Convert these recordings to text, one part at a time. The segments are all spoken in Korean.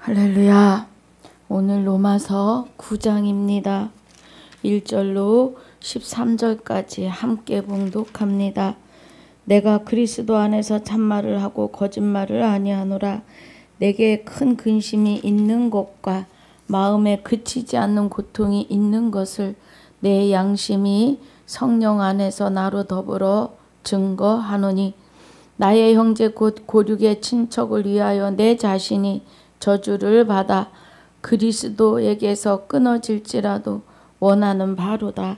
할렐루야. 오늘 로마서 9장입니다. 1절로 13절까지 함께 봉독합니다. 내가 그리스도 안에서 참말을 하고 거짓말을 아니하노라. 내게 큰 근심이 있는 것과 마음에 그치지 않는 고통이 있는 것을 내 양심이 성령 안에서 나로 더불어 증거하노니, 나의 형제 곧 고륙의 친척을 위하여 내 자신이 저주를 받아 그리스도에게서 끊어질지라도 원하는 바로다.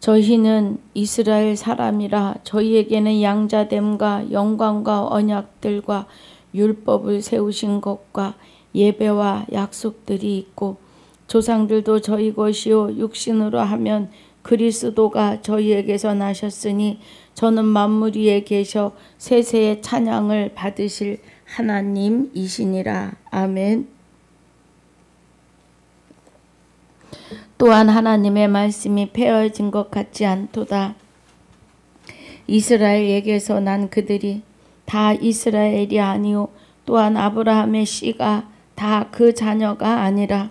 저희는 이스라엘 사람이라 저희에게는 양자됨과 영광과 언약들과 율법을 세우신 것과 예배와 약속들이 있고, 조상들도 저희 것이요 육신으로 하면 그리스도가 저희에게서 나셨으니 저는 만물 위에 계셔 세세의 찬양을 받으실 하나님이시니라. 아멘. 또한 하나님의 말씀이 폐허진 것 같지 않도다. 이스라엘에게서 난 그들이 다 이스라엘이 아니요 또한 아브라함의 씨가 다 그 자녀가 아니라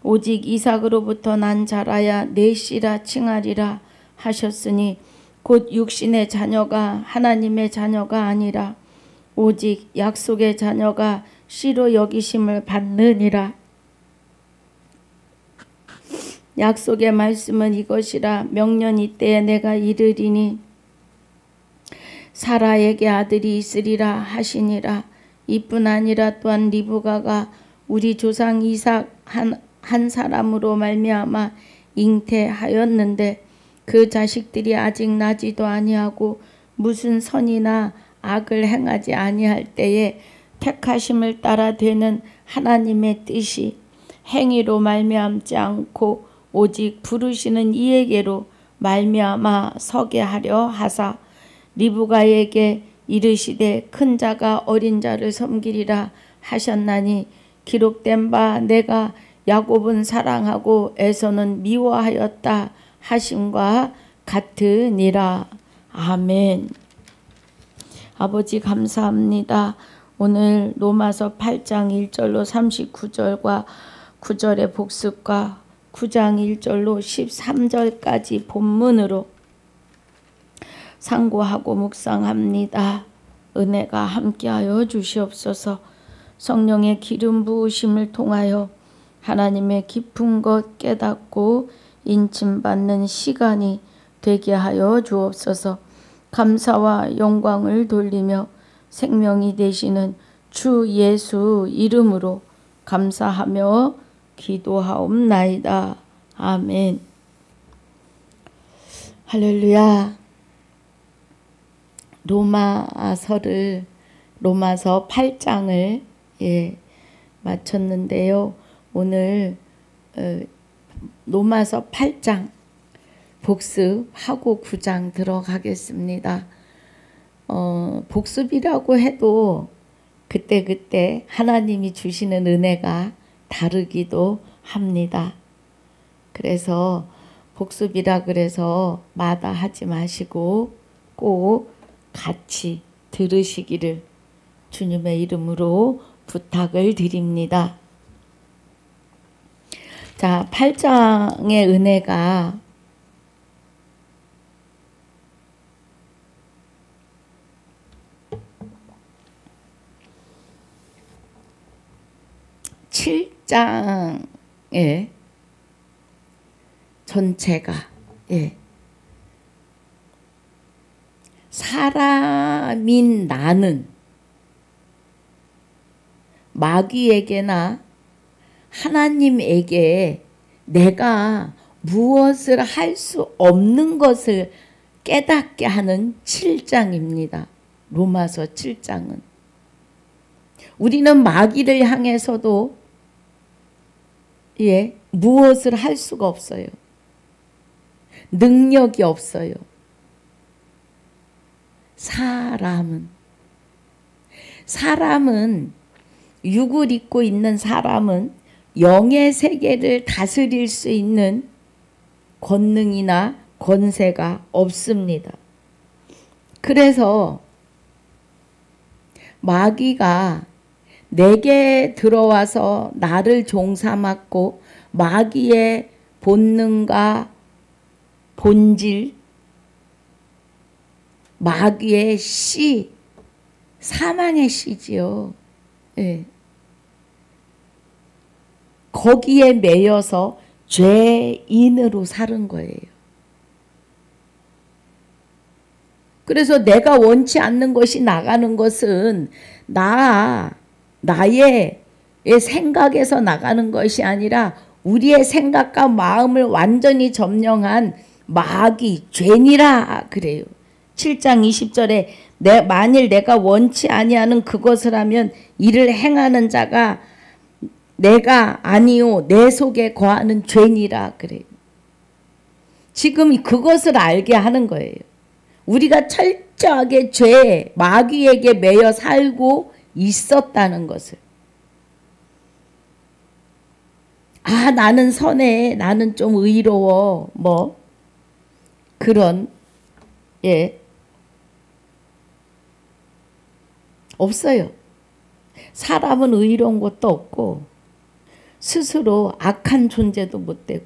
오직 이삭으로부터 난 자라야 내 씨라 칭하리라 하셨으니, 곧 육신의 자녀가 하나님의 자녀가 아니라 오직 약속의 자녀가 씨로 여기심을 받느니라. 약속의 말씀은 이것이라. 명년 이때에 내가 이르리니 사라에게 아들이 있으리라 하시니라. 이뿐 아니라 또한 리브가가 우리 조상 이삭 한 사람으로 말미암아 잉태하였는데, 그 자식들이 아직 나지도 아니하고 무슨 선이나 악을 행하지 아니할 때에 택하심을 따라 되는 하나님의 뜻이 행위로 말미암지 않고 오직 부르시는 이에게로 말미암아 서게 하려 하사, 리브가에게 이르시되 큰 자가 어린 자를 섬기리라 하셨나니, 기록된 바 내가 야곱은 사랑하고 에서는 미워하였다 하심과 같으니라. 아멘. 아버지 감사합니다. 오늘 로마서 8장 1절로 39절과 9절의 복습과 9장 1절로 13절까지 본문으로 상고하고 묵상합니다. 은혜가 함께하여 주시옵소서. 성령의 기름 부으심을 통하여 하나님의 깊은 것 깨닫고 인침받는 시간이 되게 하여 주옵소서. 감사와 영광을 돌리며 생명이 되시는 주 예수 이름으로 감사하며 기도하옵나이다. 아멘. 할렐루야. 로마서 8장을 마쳤는데요. 오늘 로마서 8장 복습하고 9장 들어가겠습니다. 복습이라고 해도 그때그때 하나님이 주시는 은혜가 다르기도 합니다. 그래서 복습이라 그래서 마다하지 마시고 꼭 같이 들으시기를 주님의 이름으로 부탁을 드립니다. 자, 8장의 은혜가 칠장의 전체가 사람인 나는 마귀에게나 하나님에게 내가 무엇을 할 수 없는 것을 깨닫게 하는 7장입니다. 로마서 7장은. 우리는 마귀를 향해서도 무엇을 할 수가 없어요. 능력이 없어요. 사람은 육을 입고 있는 사람은 영의 세계를 다스릴 수 있는 권능이나 권세가 없습니다. 그래서 마귀가 내게 들어와서 나를 종삼았고 마귀의 본능과 본질, 마귀의 씨, 사망의 씨지요. 예. 거기에 매여서 죄인으로 사는 거예요. 그래서 내가 원치 않는 것이 나가는 것은 나의 생각에서 나가는 것이 아니라 우리의 생각과 마음을 완전히 점령한 마귀, 죄니라 그래요. 7장 20절에 만일 내가 원치 아니하는 그것을 하면 이를 행하는 자가 내가 아니요 내 속에 거하는 죄니라 그래요. 지금 그것을 알게 하는 거예요. 우리가 철저하게 죄, 마귀에게 매여 살고 있었다는 것을. 아, 나는 선해, 나는 좀 의로워, 뭐 그런 없어요. 사람은 의로운 것도 없고 스스로 악한 존재도 못 되고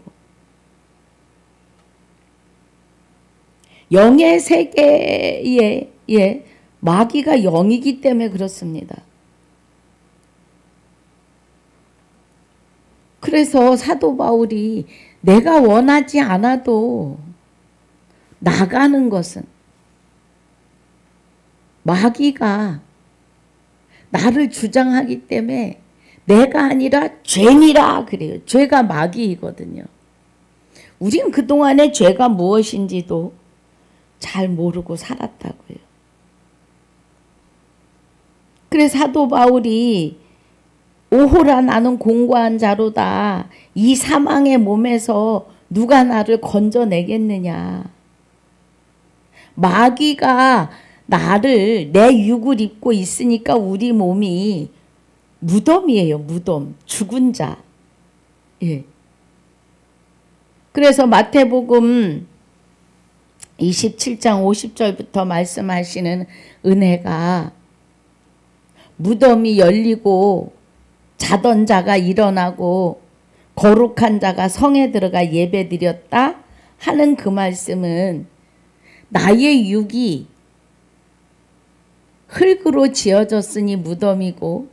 영의 세계에 마귀가 영이기 때문에 그렇습니다. 그래서 사도 바울이 내가 원하지 않아도 나가는 것은 마귀가 나를 주장하기 때문에 내가 아니라 죄니라 그래요. 죄가 마귀이거든요. 우린 그동안에 죄가 무엇인지도 잘 모르고 살았다고요. 그래서 사도 바울이 오호라 나는 공고한 자로다. 이 사망의 몸에서 누가 나를 건져내겠느냐. 마귀가 나를 내 육을 입고 있으니까 우리 몸이 무덤이에요. 무덤. 죽은 자. 예. 그래서 마태복음 27장 50절부터 말씀하시는 은혜가 무덤이 열리고 자던 자가 일어나고 거룩한 자가 성에 들어가 예배드렸다 하는 그 말씀은 나의 육이 흙으로 지어졌으니 무덤이고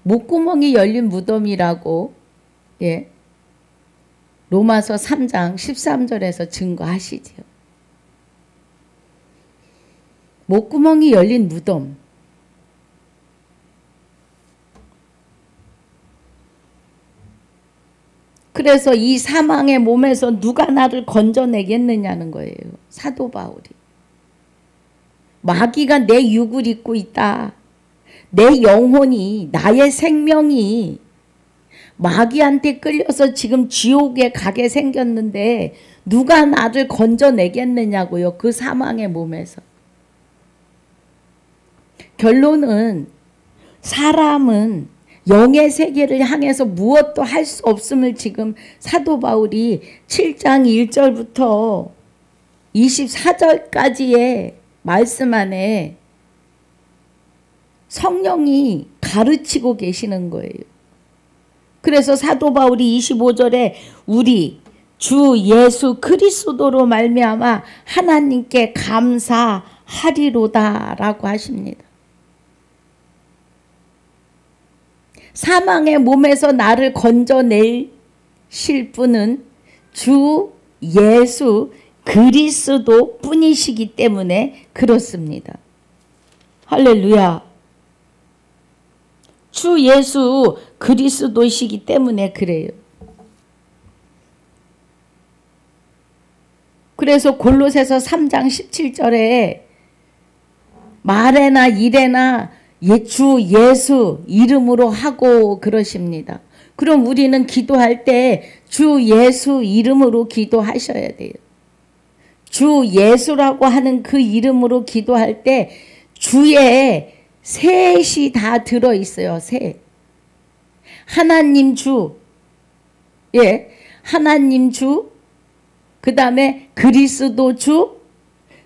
목구멍이 열린 무덤이라고 로마서 3장 13절에서 증거하시지요. 목구멍이 열린 무덤. 그래서 이 사망의 몸에서 누가 나를 건져내겠느냐는 거예요. 사도 바울이. 마귀가 내 육을 입고 있다. 내 영혼이, 나의 생명이 마귀한테 끌려서 지금 지옥에 가게 생겼는데 누가 나를 건져내겠느냐고요. 그 사망의 몸에서. 결론은 사람은 영의 세계를 향해서 무엇도 할 수 없음을 지금 사도 바울이 7장 1절부터 24절까지의 말씀 안에 성령이 가르치고 계시는 거예요. 그래서 사도 바울이 25절에 우리 주 예수 그리스도로 말미암아 하나님께 감사하리로다 라고 하십니다. 사망의 몸에서 나를 건져내실 분은 주 예수 그리스도 뿐이시기 때문에 그렇습니다. 할렐루야. 주 예수 그리스도이시기 때문에 그래요. 그래서 골로새서 3장 17절에 말에나 일에나 주 예수 이름으로 하고 그러십니다. 그럼 우리는 기도할 때 주 예수 이름으로 기도하셔야 돼요. 주 예수라고 하는 그 이름으로 기도할 때 주의 셋이 다 들어있어요. 셋. 하나님 주, 하나님 주, 그 다음에 그리스도 주,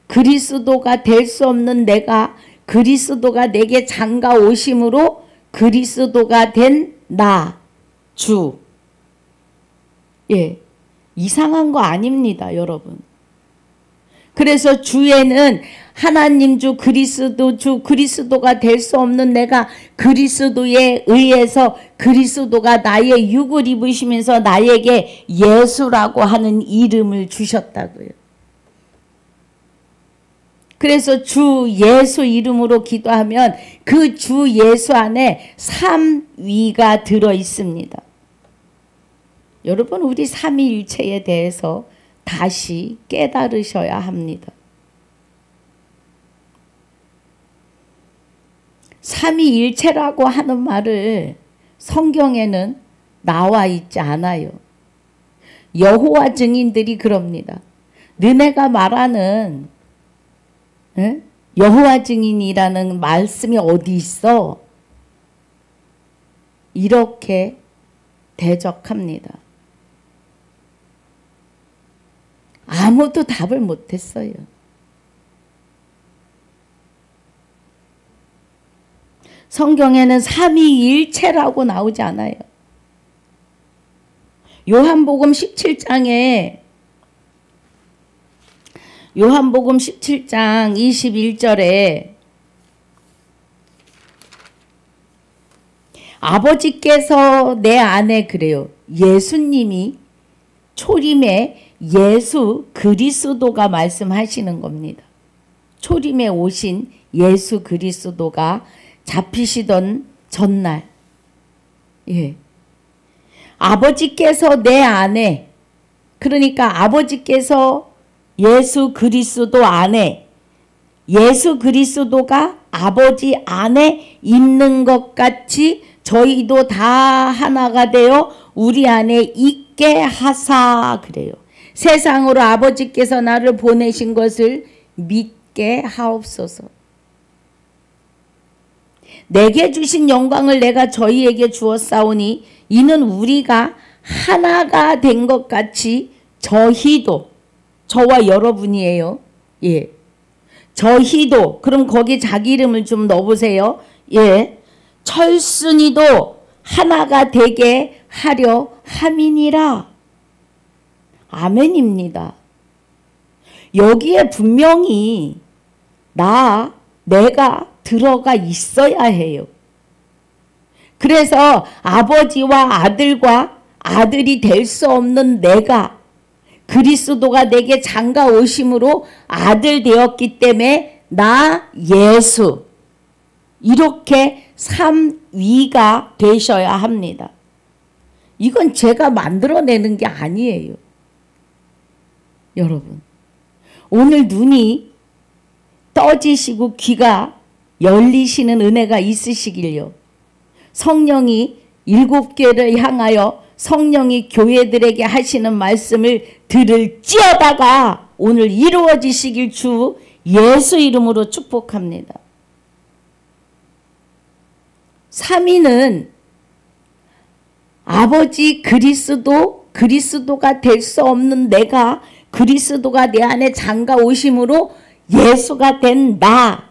그리스도가 될 수 없는 내가 그리스도가 내게 장가 오심으로 그리스도가 된 나, 주. 예, 이상한 거 아닙니다, 여러분. 그래서 주에는 하나님 주 그리스도가 될 수 없는 내가 그리스도에 의해서 그리스도가 나의 육을 입으시면서 나에게 예수라고 하는 이름을 주셨다고요. 그래서 주 예수 이름으로 기도하면 그 주 예수 안에 삼위가 들어 있습니다. 여러분, 우리 삼위일체에 대해서 다시 깨달으셔야 합니다. 삼위일체라고 하는 말을 성경에는 나와 있지 않아요. 여호와 증인들이 그럽니다. 너네가 말하는 여호와 증인이라는 말씀이 어디 있어? 이렇게 대적합니다. 아무도 답을 못했어요. 성경에는 삼위일체라고 나오지 않아요. 요한복음 17장 21절에 아버지께서 내 안에 그래요. 예수님이 초림에 예수 그리스도가 말씀하시는 겁니다. 초림에 오신 예수 그리스도가 잡히시던 전날, 예, 아버지께서 내 안에, 그러니까 아버지께서 예수 그리스도 안에, 예수 그리스도가 아버지 안에 있는 것 같이 저희도 다 하나가 되어 우리 안에 있게 하사 그래요. 세상으로 아버지께서 나를 보내신 것을 믿게 하옵소서. 내게 주신 영광을 내가 저희에게 주었사오니 이는 우리가 하나가 된 것 같이 저희도, 저와 여러분이에요. 예, 저희도, 그럼 거기 자기 이름을 좀 넣어보세요. 예, 철순이도 하나가 되게 하려 함이니라. 아멘입니다. 여기에 분명히 내가 들어가 있어야 해요. 그래서 아버지와 아들과 아들이 될 수 없는 내가 그리스도가 내게 장가 오심으로 아들 되었기 때문에 나 예수, 이렇게 삼위가 되셔야 합니다. 이건 제가 만들어내는 게 아니에요. 여러분, 오늘 눈이 떠지시고 귀가 열리시는 은혜가 있으시길요. 성령이 7교회를 향하여 성령이 교회들에게 하시는 말씀을 들을지어다가 오늘 이루어지시길 주 예수 이름으로 축복합니다. 삼위는 아버지 그리스도가 될 수 없는 내가 그리스도가 내 안에 장가 오심으로 예수가 된 나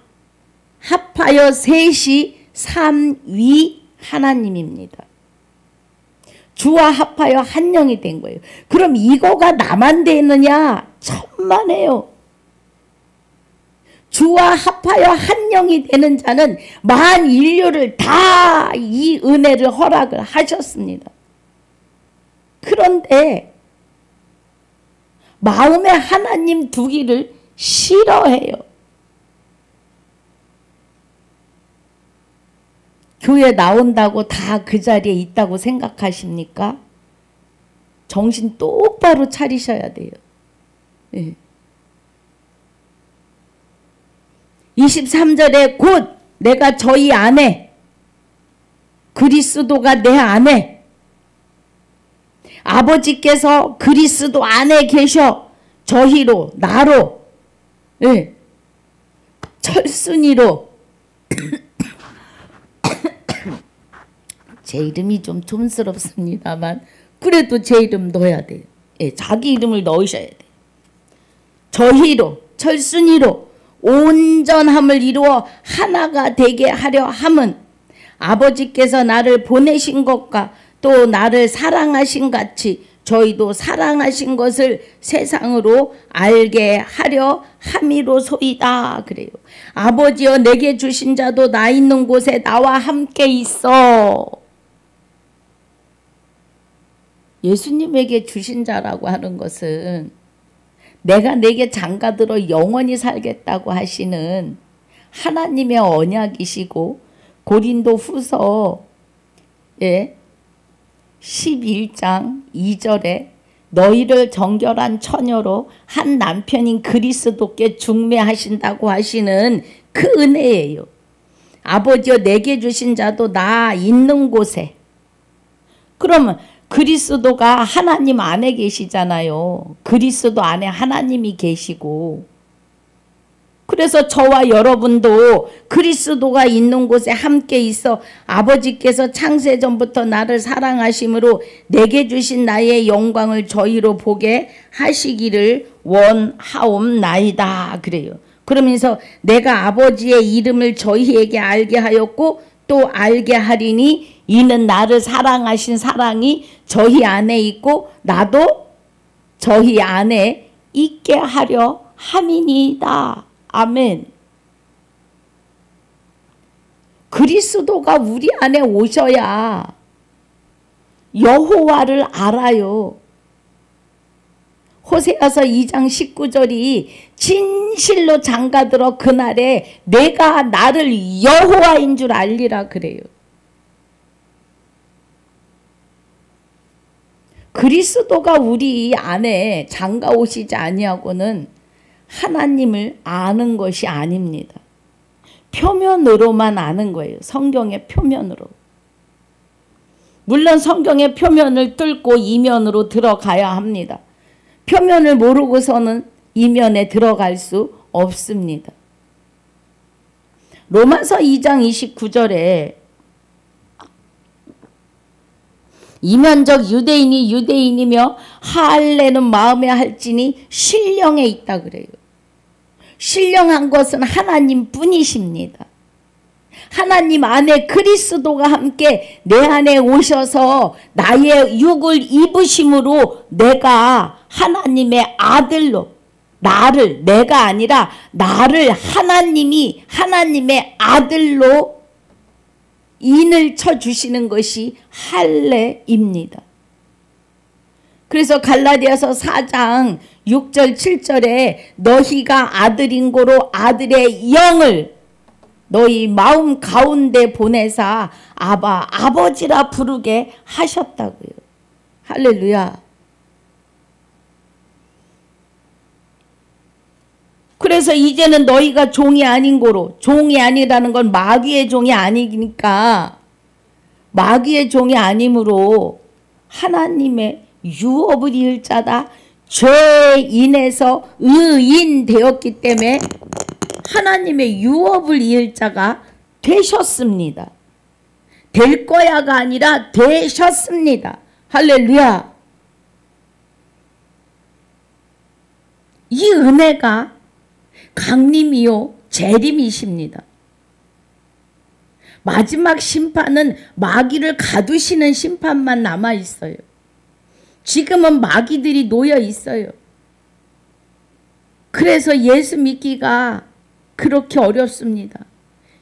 합하여 셋이 삼위 하나님입니다. 주와 합하여 한 영이 된 거예요. 그럼 이거가 나만 되느냐? 천만에요. 주와 합하여 한 영이 되는 자는 만 인류를 다 이 은혜를 허락을 하셨습니다. 그런데 마음에 하나님 두기를 싫어해요. 교회 나온다고 다 그 자리에 있다고 생각하십니까? 정신 똑바로 차리셔야 돼요. 예. 23절에 곧 내가 저희 안에 그리스도가 내 안에 아버지께서 그리스도 안에 계셔 저희로 나로 예. 철순이로 제 이름이 좀 촌스럽습니다만 그래도 제 이름 넣어야 돼요. 예, 자기 이름을 넣으셔야 돼요. 저희로 철순이로 온전함을 이루어 하나가 되게 하려 함은 아버지께서 나를 보내신 것과 또 나를 사랑하신 같이 저희도 사랑하신 것을 세상으로 알게 하려 함이로소이다 그래요. 아버지여 내게 주신 자도 나 있는 곳에 나와 함께 있어. 예수님에게 주신 자라고 하는 것은 내가 내게 장가들어 영원히 살겠다고 하시는 하나님의 언약이시고 고린도 후서 11장 2절에 너희를 정결한 처녀로 한 남편인 그리스도께 중매하신다고 하시는 그 은혜예요. 아버지여 내게 주신 자도 나 있는 곳에. 그러면 그리스도가 하나님 안에 계시잖아요. 그리스도 안에 하나님이 계시고, 그래서 저와 여러분도 그리스도가 있는 곳에 함께 있어 아버지께서 창세전부터 나를 사랑하심으로 내게 주신 나의 영광을 저희로 보게 하시기를 원하옵나이다 그래요. 그러면서 내가 아버지의 이름을 저희에게 알게 하였고 또 알게 하리니 이는 나를 사랑하신 사랑이 저희 안에 있고 나도 저희 안에 있게 하려 함이니이다. 아멘. 그리스도가 우리 안에 오셔야 여호와를 알아요. 호세아서 2장 19절이 진실로 장가들어 그날에 내가 나를 여호와인 줄 알리라 그래요. 그리스도가 우리 안에 장가 오시지 아니하고는 하나님을 아는 것이 아닙니다. 표면으로만 아는 거예요. 성경의 표면으로. 물론 성경의 표면을 뚫고 이면으로 들어가야 합니다. 표면을 모르고서는 이면에 들어갈 수 없습니다. 로마서 2장 29절에 이면적 유대인이 유대인이며 할례는 마음에 할지니 신령에 있다 그래요. 신령한 것은 하나님 뿐이십니다. 하나님 안에 그리스도가 함께 내 안에 오셔서 나의 육을 입으심으로 내가 하나님의 아들로 내가 아니라 나를 하나님이 하나님의 아들로 인을 쳐주시는 것이 할례입니다. 그래서 갈라디아서 4장 6절 7절에 너희가 아들인 고로 아들의 영을 너희 마음 가운데 보내사 아바 아버지라 부르게 하셨다고요. 할렐루야. 그래서 이제는 너희가 종이 아닌 고로, 종이 아니라는 건 마귀의 종이 아니니까 마귀의 종이 아니므로 하나님의 유업을 이을 자다. 죄에 인해서 의인 되었기 때문에 하나님의 유업을 이을 자가 되셨습니다. 될 거야가 아니라 되셨습니다. 할렐루야. 이 은혜가 강림이요 재림이십니다. 마지막 심판은 마귀를 가두시는 심판만 남아 있어요. 지금은 마귀들이 놓여 있어요. 그래서 예수 믿기가 그렇게 어렵습니다.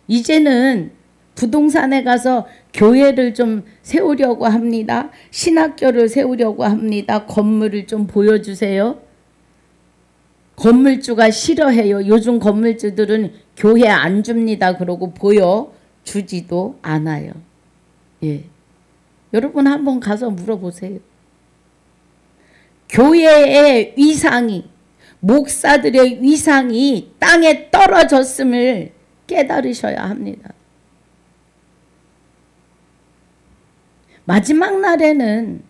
이제는 부동산에 가서 교회를 좀 세우려고 합니다. 신학교를 세우려고 합니다. 건물을 좀 보여주세요. 건물주가 싫어해요. 요즘 건물주들은 교회 안 줍니다. 그러고 보여주지도 않아요. 예. 여러분 한번 가서 물어보세요. 교회의 위상이, 목사들의 위상이 땅에 떨어졌음을 깨달으셔야 합니다. 마지막 날에는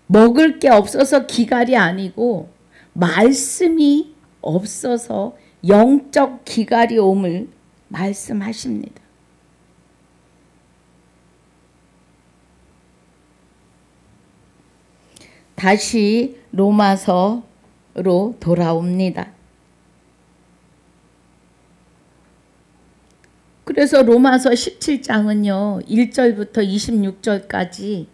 먹을 게 없어서 기갈이 아니고 말씀이 없어서 영적 기갈이 옴을 말씀하십니다. 다시 로마서로 돌아옵니다. 그래서 로마서 17장은요. 1절부터 26절까지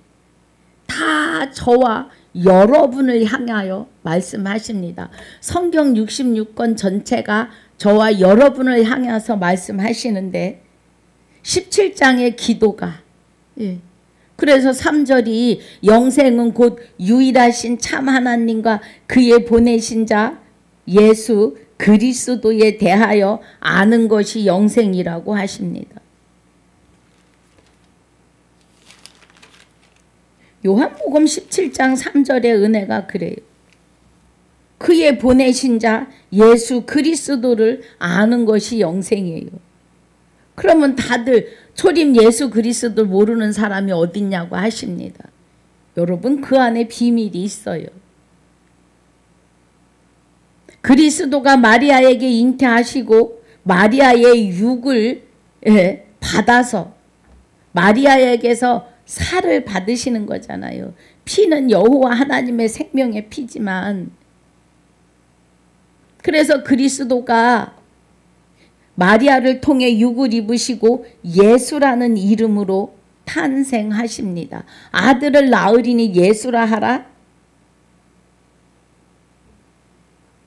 다 저와 여러분을 향하여 말씀하십니다. 성경 66권 전체가 저와 여러분을 향해서 말씀하시는데 17장의 기도가 그래서 3절이 영생은 곧 유일하신 참 하나님과 그의 보내신 자 예수 그리스도에 대하여 아는 것이 영생이라고 하십니다. 요한복음 17장 3절의 은혜가 그래요. 그의 보내신 자 예수 그리스도를 아는 것이 영생이에요. 그러면 다들 초림 예수 그리스도를 모르는 사람이 어딨냐고 하십니다. 여러분 그 안에 비밀이 있어요. 그리스도가 마리아에게 잉태하시고 마리아의 육을 받아서 마리아에게서 살을 받으시는 거잖아요. 피는 여호와 하나님의 생명의 피지만 그래서 그리스도가 마리아를 통해 육을 입으시고 예수라는 이름으로 탄생하십니다. 아들을 낳으리니 예수라 하라.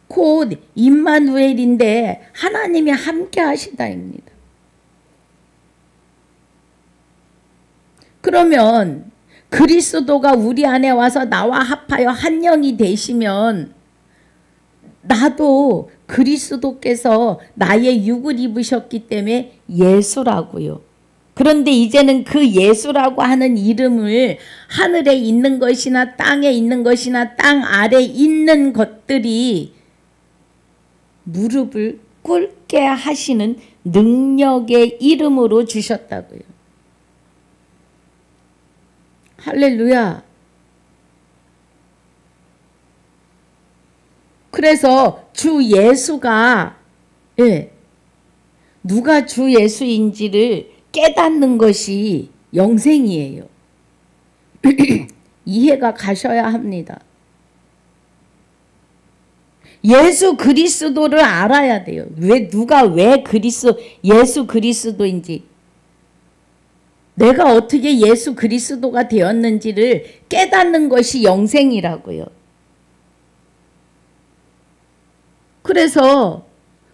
곧 임마누엘인데 하나님이 함께 하시다입니다. 그러면 그리스도가 우리 안에 와서 나와 합하여 한 영이 되시면 나도 그리스도께서 나의 육을 입으셨기 때문에 예수라고요. 그런데 이제는 그 예수라고 하는 이름을 하늘에 있는 것이나 땅에 있는 것이나 땅 아래 있는 것들이 무릎을 꿇게 하시는 능력의 이름으로 주셨다고요. 할렐루야. 그래서 주 예수가 누가 주 예수인지를 깨닫는 것이 영생이에요. 이해가 가셔야 합니다. 예수 그리스도를 알아야 돼요. 누가 왜 예수 그리스도인지, 내가 어떻게 예수 그리스도가 되었는지를 깨닫는 것이 영생이라고요. 그래서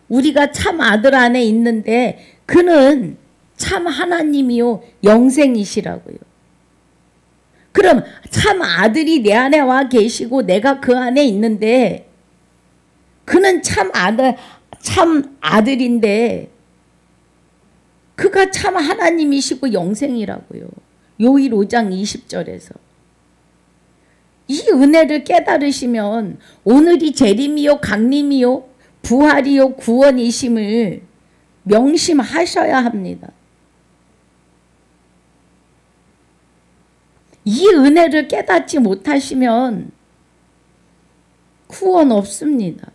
우리가 참 아들 안에 있는데 그는 참 하나님이요 영생이시라고요. 그럼 참 아들이 내 안에 와 계시고 내가 그 안에 있는데 그는 참 아들인데 그가 참 하나님이시고 영생이라고요. 요일 5장 20절에서. 이 은혜를 깨달으시면 오늘이 재림이요 강림이요 부활이요 구원이심을 명심하셔야 합니다. 이 은혜를 깨닫지 못하시면 구원 없습니다.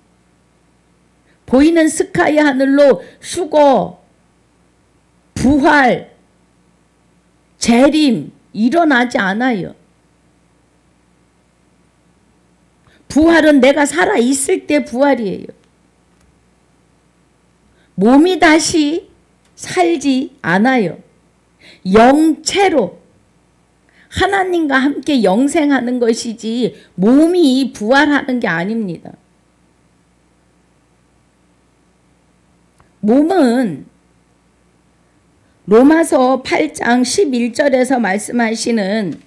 보이는 스카이 하늘로 휴거, 부활, 재림 일어나지 않아요. 부활은 내가 살아있을 때 부활이에요. 몸이 다시 살지 않아요. 영체로 하나님과 함께 영생하는 것이지 몸이 부활하는 게 아닙니다. 몸은 로마서 8장 11절에서 말씀하시는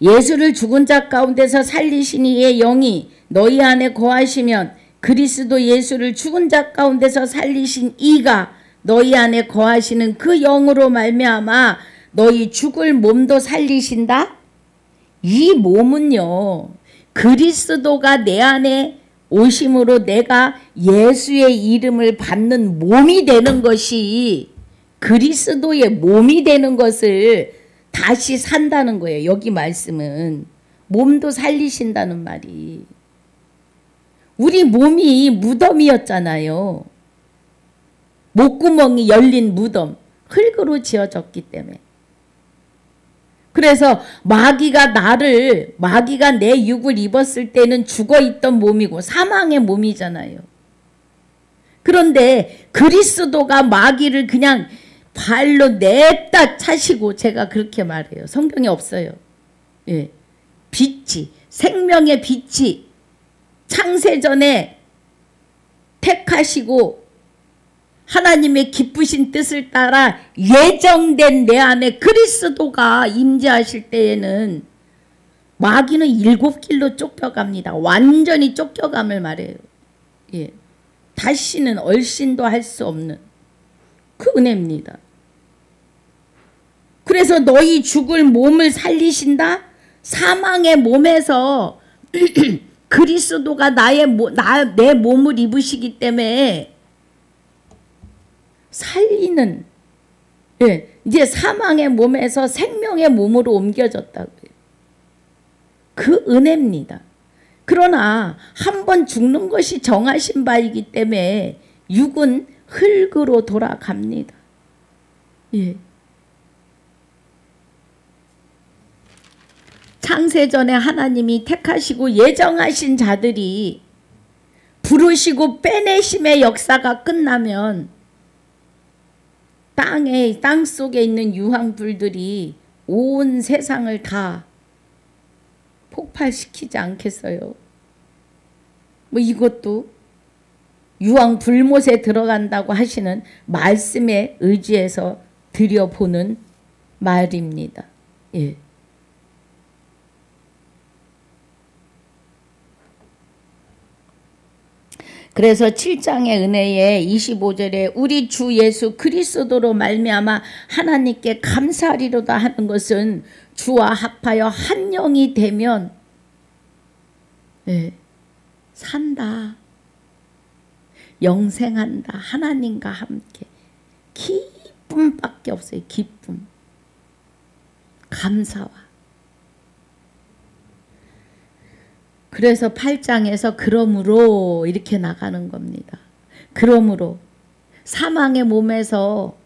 예수를 죽은 자 가운데서 살리신 이의 영이 너희 안에 거하시면 그리스도 예수를 죽은 자 가운데서 살리신 이가 너희 안에 거하시는 그 영으로 말미암아 너희 죽을 몸도 살리신다? 이 몸은요, 그리스도가 내 안에 오심으로 내가 예수의 이름을 받는 몸이 되는 것이 그리스도의 몸이 되는 것을 다시 산다는 거예요. 여기 말씀은 몸도 살리신다는 말이. 우리 몸이 무덤이었잖아요. 목구멍이 열린 무덤, 흙으로 지어졌기 때문에. 그래서 마귀가 내 육을 입었을 때는 죽어있던 몸이고 사망의 몸이잖아요. 그런데 그리스도가 마귀를 그냥 발로 냈다 차시고, 제가 그렇게 말해요. 성경에 없어요. 예. 빛이, 생명의 빛이 창세전에 택하시고 하나님의 기쁘신 뜻을 따라 예정된 내 안에 그리스도가 임재하실 때에는 마귀는 7길로 쫓겨갑니다. 완전히 쫓겨감을 말해요. 예. 다시는 얼씬도 할 수 없는 그 은혜입니다. 그래서 너희 죽을 몸을 살리신다? 사망의 몸에서 그리스도가 내 몸을 입으시기 때문에 살리는, 예, 이제 사망의 몸에서 생명의 몸으로 옮겨졌다고요. 그 은혜입니다. 그러나 한 번 죽는 것이 정하신 바이기 때문에 육은 흙으로 돌아갑니다. 예. 창세전에 하나님이 택하시고 예정하신 자들이 부르시고 빼내심의 역사가 끝나면 땅 속에 있는 유황불들이 온 세상을 다 폭발시키지 않겠어요? 뭐 이것도 유황불못에 들어간다고 하시는 말씀에 의지해서 들여보는 말입니다. 예. 그래서 7장의 은혜에 25절에 우리 주 예수 그리스도로 말미암아 하나님께 감사하리로다 하는 것은 주와 합하여 한 영이 되면, 예, 산다. 영생한다. 하나님과 함께. 기쁨밖에 없어요. 기쁨. 감사와. 그래서 8장에서 그러므로 이렇게 나가는 겁니다. 그러므로 사망의 몸에서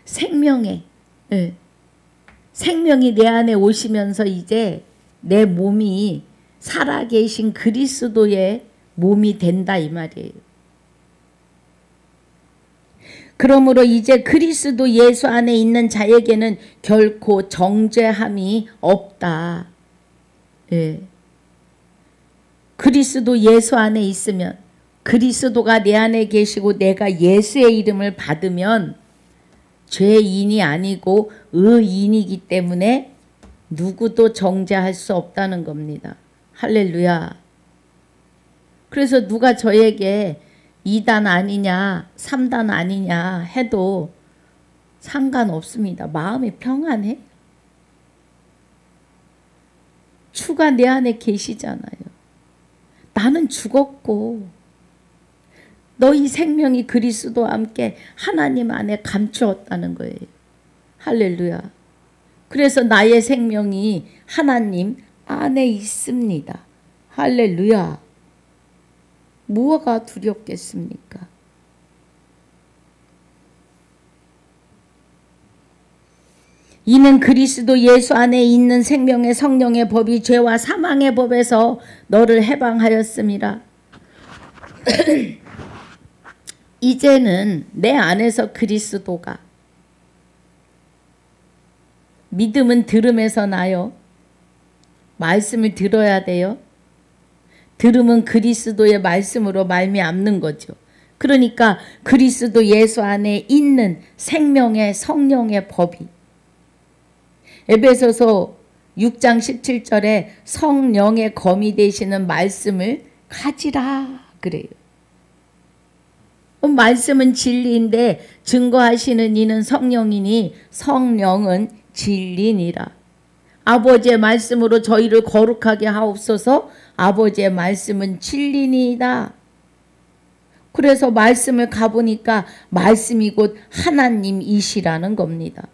생명이 내 안에 오시면서 이제 내 몸이 살아계신 그리스도의 몸이 된다 이 말이에요. 그러므로 이제 그리스도 예수 안에 있는 자에게는 결코 정죄함이 없다. 예. 그리스도 예수 안에 있으면, 그리스도가 내 안에 계시고 내가 예수의 이름을 받으면 죄인이 아니고 의인이기 때문에 누구도 정죄할 수 없다는 겁니다. 할렐루야. 그래서 누가 저에게 2단 아니냐 3단 아니냐 해도 상관없습니다. 마음이 평안해. 주가 내 안에 계시잖아요. 나는 죽었고 너희 생명이 그리스도와 함께 하나님 안에 감추었다는 거예요. 할렐루야. 그래서 나의 생명이 하나님 안에 있습니다. 할렐루야. 무엇가 두렵겠습니까? 이는 그리스도 예수 안에 있는 생명의 성령의 법이 죄와 사망의 법에서 너를 해방하였음이라. 이제는 내 안에서 그리스도가, 믿음은 들음에서 나요. 말씀을 들어야 돼요. 들음은 그리스도의 말씀으로 말미암는 거죠. 그러니까 그리스도 예수 안에 있는 생명의 성령의 법이, 에베소서 6장 17절에 성령의 검이 되시는 말씀을 가지라 그래요. 말씀은 진리인데 증거하시는 이는 성령이니 성령은 진리니라. 아버지의 말씀으로 저희를 거룩하게 하옵소서. 아버지의 말씀은 진리니이다. 그래서 말씀을 가보니까 말씀이 곧 하나님이시라는 겁니다.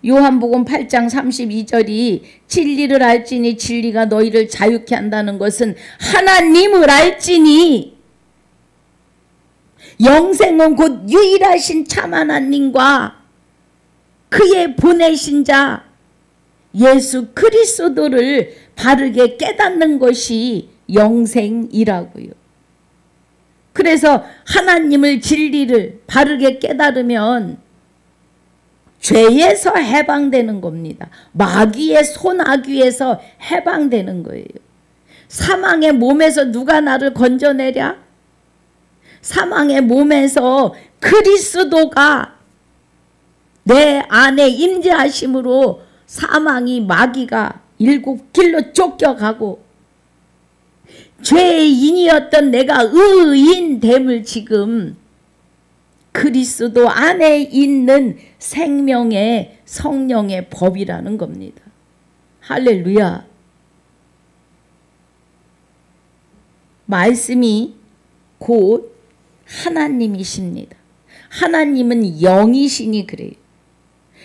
요한복음 8장 32절이 진리를 알지니 진리가 너희를 자유케 한다는 것은 하나님을 알지니, 영생은 곧 유일하신 참 하나님과 그의 보내신 자 예수 그리스도를 바르게 깨닫는 것이 영생이라고요. 그래서 하나님을 진리를 바르게 깨달으면 죄에서 해방되는 겁니다. 마귀의 손아귀에서 해방되는 거예요. 사망의 몸에서 누가 나를 건져내랴? 사망의 몸에서 그리스도가 내 안에 임재하심으로 사망이 마귀가 일곱 길로 쫓겨가고 죄인이었던 내가 의인됨을 지금 그리스도 안에 있는 생명의 성령의 법이라는 겁니다. 할렐루야. 말씀이 곧 하나님이십니다. 하나님은 영이시니 그래요.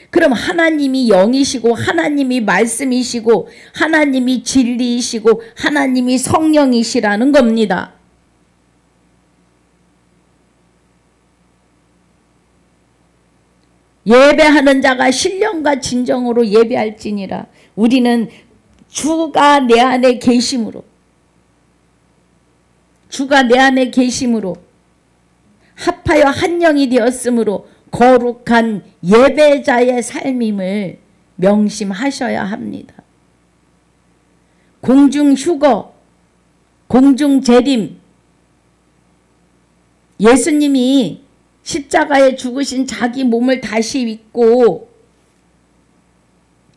그럼 하나님이 영이시고 하나님이 말씀이시고 하나님이 진리이시고 하나님이 성령이시라는 겁니다. 예배하는 자가 신령과 진정으로 예배할지니라. 우리는 주가 내 안에 계심으로 주가 내 안에 계심으로 합하여 한 영이 되었으므로 거룩한 예배자의 삶임을 명심하셔야 합니다. 공중휴거, 공중재림, 예수님이 십자가에 죽으신 자기 몸을 다시 입고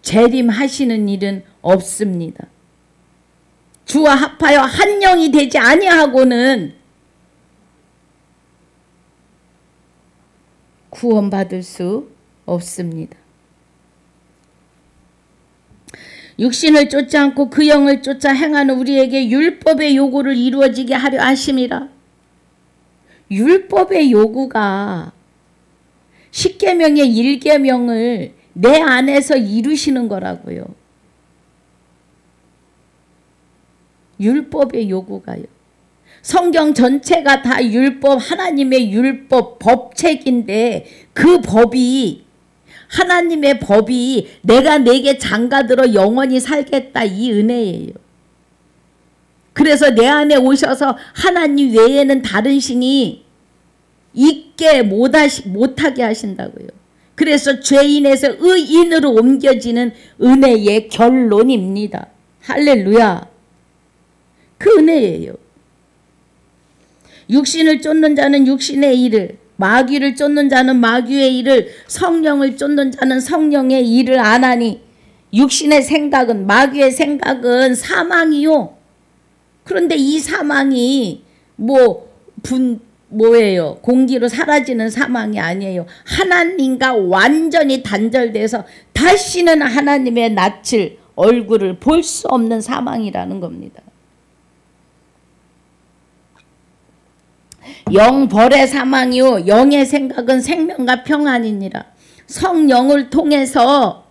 재림하시는 일은 없습니다. 주와 합하여 한 영이 되지 아니하고는 구원받을 수 없습니다. 육신을 쫓지 않고 그 영을 쫓아 행하는 우리에게 율법의 요구를 이루어지게 하려 하심이라. 율법의 요구가 십계명의 1계명을 내 안에서 이루시는 거라고요. 율법의 요구가요. 성경 전체가 다 율법, 하나님의 율법, 법책인데 그 법이 하나님의 법이 내가 내게 장가들어 영원히 살겠다 이 은혜예요. 그래서 내 안에 오셔서 하나님 외에는 다른 신이 있게 못하게 하신다고요. 그래서 죄인에서 의인으로 옮겨지는 은혜의 결론입니다. 할렐루야. 그 은혜예요. 육신을 쫓는 자는 육신의 일을, 마귀를 쫓는 자는 마귀의 일을, 성령을 쫓는 자는 성령의 일을 안 하니 육신의 생각은, 마귀의 생각은 사망이요. 그런데 이 사망이 뭐예요? 공기로 사라지는 사망이 아니에요. 하나님과 완전히 단절돼서 다시는 하나님의 낯을, 얼굴을 볼 수 없는 사망이라는 겁니다. 영벌의 사망이요 영의 생각은 생명과 평안이니라. 성령을 통해서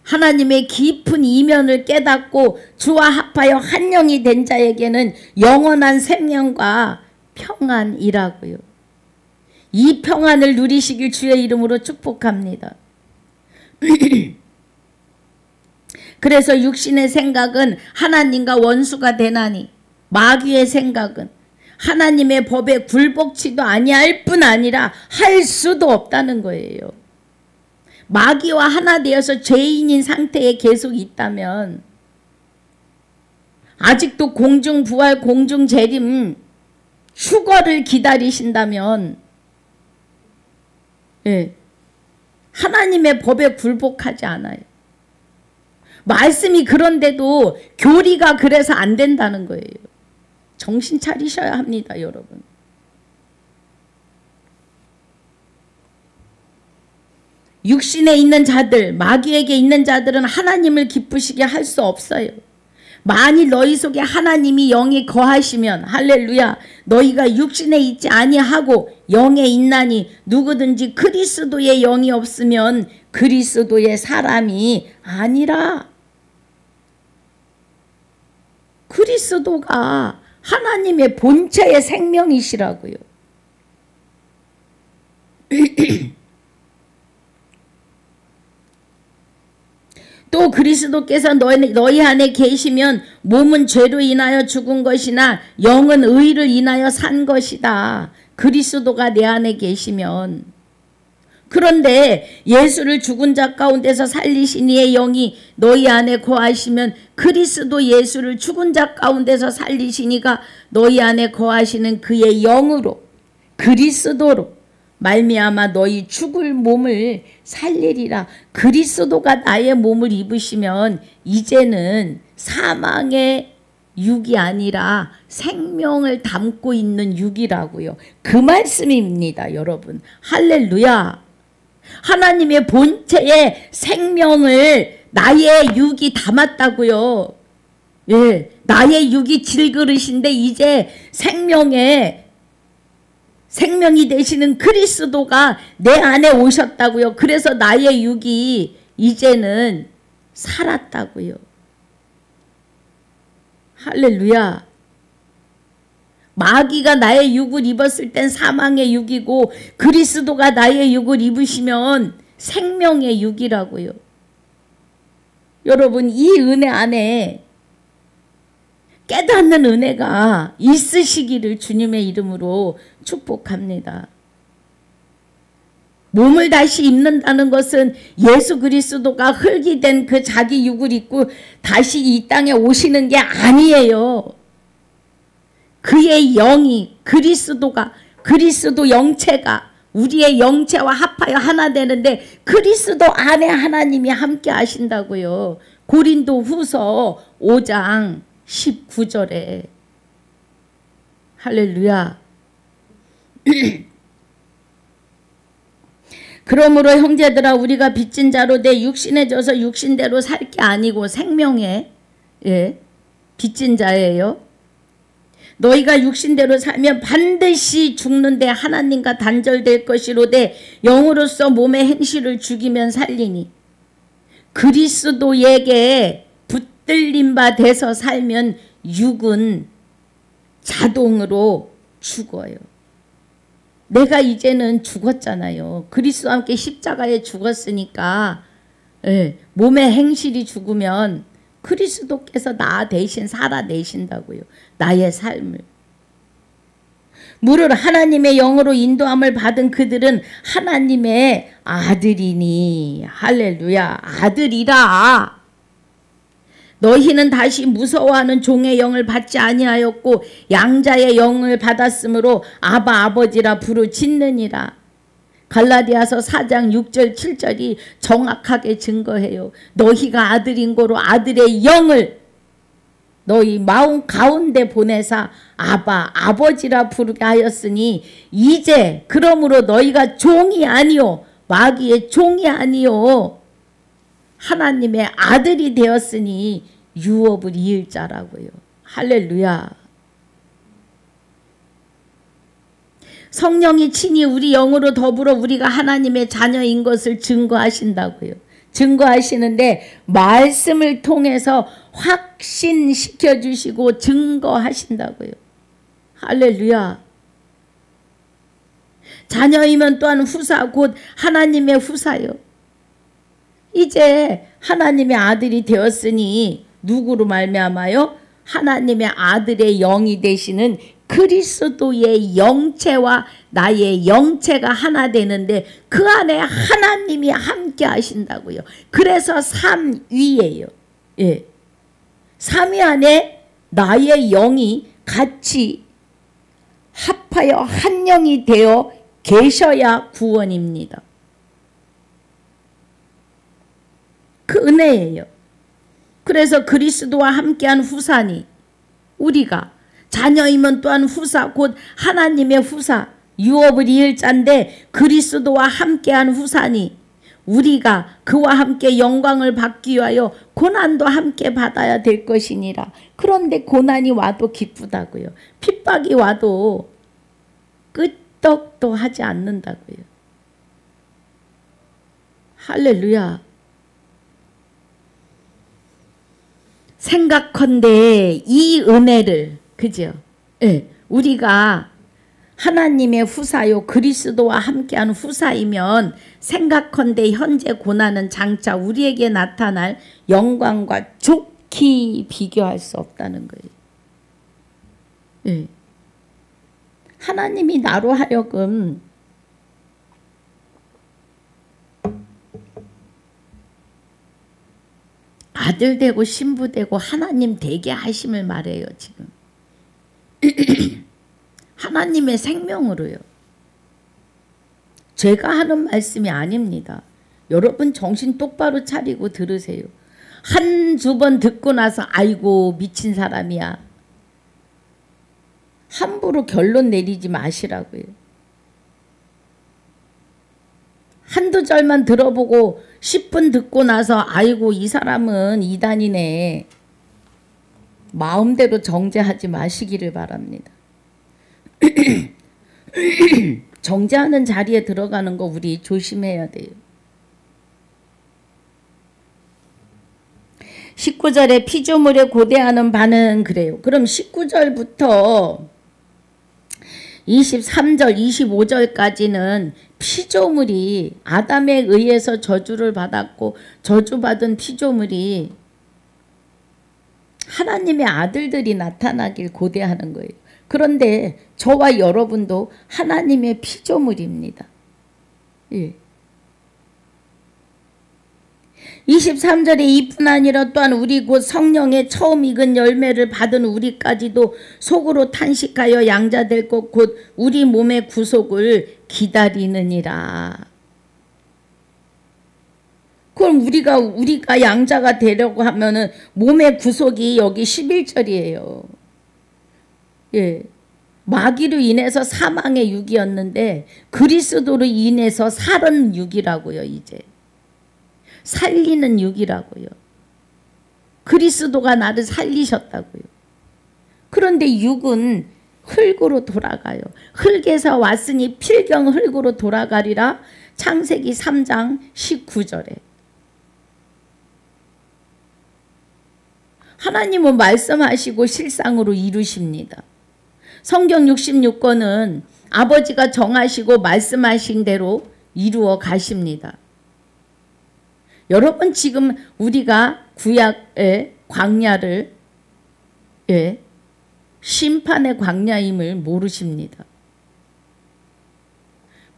하나님의 깊은 이면을 깨닫고 주와 합하여 한 영이 된 자에게는 영원한 생명과 평안이라고요. 이 평안을 누리시길 주의 이름으로 축복합니다. 그래서 육신의 생각은 하나님과 원수가 되나니 마귀의 생각은 하나님의 법에 굴복치도 아니할 뿐 아니라 할 수도 없다는 거예요. 마귀와 하나 되어서 죄인인 상태에 계속 있다면 아직도 공중부활, 공중재림, 휴거를 기다리신다면 하나님의 법에 굴복하지 않아요. 말씀이 그런데도 교리가 그래서 안 된다는 거예요. 정신 차리셔야 합니다, 여러분. 육신에 있는 자들, 마귀에게 있는 자들은 하나님을 기쁘시게 할 수 없어요. 만일 너희 속에 하나님이 영이 거하시면 할렐루야 너희가 육신에 있지 아니하고 영에 있나니 누구든지 그리스도의 영이 없으면 그리스도의 사람이 아니라. 그리스도가 하나님의 본체의 생명이시라고요. 또 그리스도께서 너희 안에 계시면 몸은 죄로 인하여 죽은 것이나 영은 의를 인하여 산 것이다. 그리스도가 내 안에 계시면. 그런데 예수를 죽은 자 가운데서 살리신 이의 영이 너희 안에 거하시면 그리스도 예수를 죽은 자 가운데서 살리신 이가 너희 안에 거하시는 그의 영으로 그리스도로 말미암아 너희 죽을 몸을 살리리라. 그리스도가 나의 몸을 입으시면 이제는 사망의 육이 아니라 생명을 담고 있는 육이라고요. 그 말씀입니다, 여러분. 할렐루야. 하나님의 본체의 생명을 나의 육이 담았다고요. 예, 나의 육이 질그릇인데 이제 생명이 되시는 그리스도가 내 안에 오셨다고요. 그래서 나의 육이 이제는 살았다고요. 할렐루야. 마귀가 나의 육을 입었을 땐 사망의 육이고 그리스도가 나의 육을 입으시면 생명의 육이라고요. 여러분, 이 은혜 안에 깨닫는 은혜가 있으시기를 주님의 이름으로 축복합니다. 몸을 다시 입는다는 것은 예수 그리스도가 흙이 된 그 자기 육을 입고 다시 이 땅에 오시는 게 아니에요. 그의 영이 그리스도 영체가 우리의 영체와 합하여 하나 되는데 그리스도 안에 하나님이 함께 하신다고요. 고린도 후서 5장 19절에. 할렐루야. 그러므로 형제들아 우리가 빚진 자로 내 육신에 져서 육신대로 살 게 아니고 생명에 빚진 자예요. 너희가 육신대로 살면 반드시 죽는데 하나님과 단절될 것이로되 영으로서 몸의 행실을 죽이면 살리니 그리스도에게 붙들림 바 돼서 살면 육은 자동으로 죽어요. 내가 이제는 죽었잖아요. 그리스도와 함께 십자가에 죽었으니까 몸의 행실이 죽으면 그리스도께서 나 대신 살아내신다고요. 나의 삶을. 무릇 하나님의 영으로 인도함을 받은 그들은 하나님의 아들이니. 할렐루야. 아들이라. 너희는 다시 무서워하는 종의 영을 받지 아니하였고 양자의 영을 받았으므로 아바 아버지라 부르짖느니라. 갈라디아서 4장 6절 7절이 정확하게 증거해요. 너희가 아들인 고로 아들의 영을 너희 마음 가운데 보내사 아바 아버지라 부르게 하였으니 이제 그러므로 너희가 종이 아니요 마귀의 종이 아니요 하나님의 아들이 되었으니 유업을 이을 자라고요. 할렐루야. 성령이 친히 우리 영으로 더불어 우리가 하나님의 자녀인 것을 증거하신다고요. 증거하시는데 말씀을 통해서 확신시켜 주시고 증거하신다고요. 할렐루야. 자녀이면 또한 후사 곧 하나님의 후사요. 이제 하나님의 아들이 되었으니 누구로 말미암아요? 하나님의 아들의 영이 되시는 그리스도의 영체와 나의 영체가 하나 되는데 그 안에 하나님이 함께 하신다고요. 그래서 삼위예요. 예. 삼위 안에 나의 영이 같이 합하여 한 영이 되어 계셔야 구원입니다. 그 은혜예요. 그래서 그리스도와 함께한 후사니 우리가 자녀이면 또한 후사 곧 하나님의 후사 유업을 이을 자인데 그리스도와 함께한 후사니 우리가 그와 함께 영광을 받기 위하여 고난도 함께 받아야 될 것이니라. 그런데 고난이 와도 기쁘다고요. 핍박이 와도 끄떡도 하지 않는다고요. 할렐루야. 생각컨대 이 은혜를 그죠? 예, 우리가 하나님의 후사요 그리스도와 함께한 후사이면 생각컨대 현재 고난은 장차 우리에게 나타날 영광과 좋게 비교할 수 없다는 거예요. 예. 하나님이 나로 하여금 아들 되고 신부 되고 하나님 되게 하심을 말해요. 지금 하나님의 생명으로요. 제가 하는 말씀이 아닙니다. 여러분 정신 똑바로 차리고 들으세요. 한두 번 듣고 나서 아이고 미친 사람이야, 함부로 결론 내리지 마시라고요. 한두 절만 들어보고 10분 듣고 나서 아이고 이 사람은 이단이네, 마음대로 정죄하지 마시기를 바랍니다. 정죄하는 자리에 들어가는 거 우리 조심해야 돼요. 19절에 피조물에 고대하는 바는 그래요. 그럼 19절부터 23절, 25절까지는 피조물이 아담에 의해서 저주를 받았고 저주받은 피조물이 하나님의 아들들이 나타나길 고대하는 거예요. 그런데 저와 여러분도 하나님의 피조물입니다. 예. 23절에 이뿐 아니라 또한 우리 곧 성령의 처음 익은 열매를 받은 우리까지도 속으로 탄식하여 양자될 것 곧 우리 몸의 구속을 기다리느니라. 그럼 우리가 양자가 되려고 하면은 몸의 구속이 여기 11절이에요. 예. 마귀로 인해서 사망의 육이었는데 그리스도로 인해서 살은 육이라고요. 이제 살리는 육이라고요. 그리스도가 나를 살리셨다고요. 그런데 육은 흙으로 돌아가요. 흙에서 왔으니 필경 흙으로 돌아가리라. 창세기 3장 19절에 하나님은 말씀하시고 실상으로 이루십니다. 성경 66권은 아버지가 정하시고 말씀하신 대로 이루어 가십니다. 여러분 지금 우리가 구약의 광야를 심판의 광야임을 모르십니다.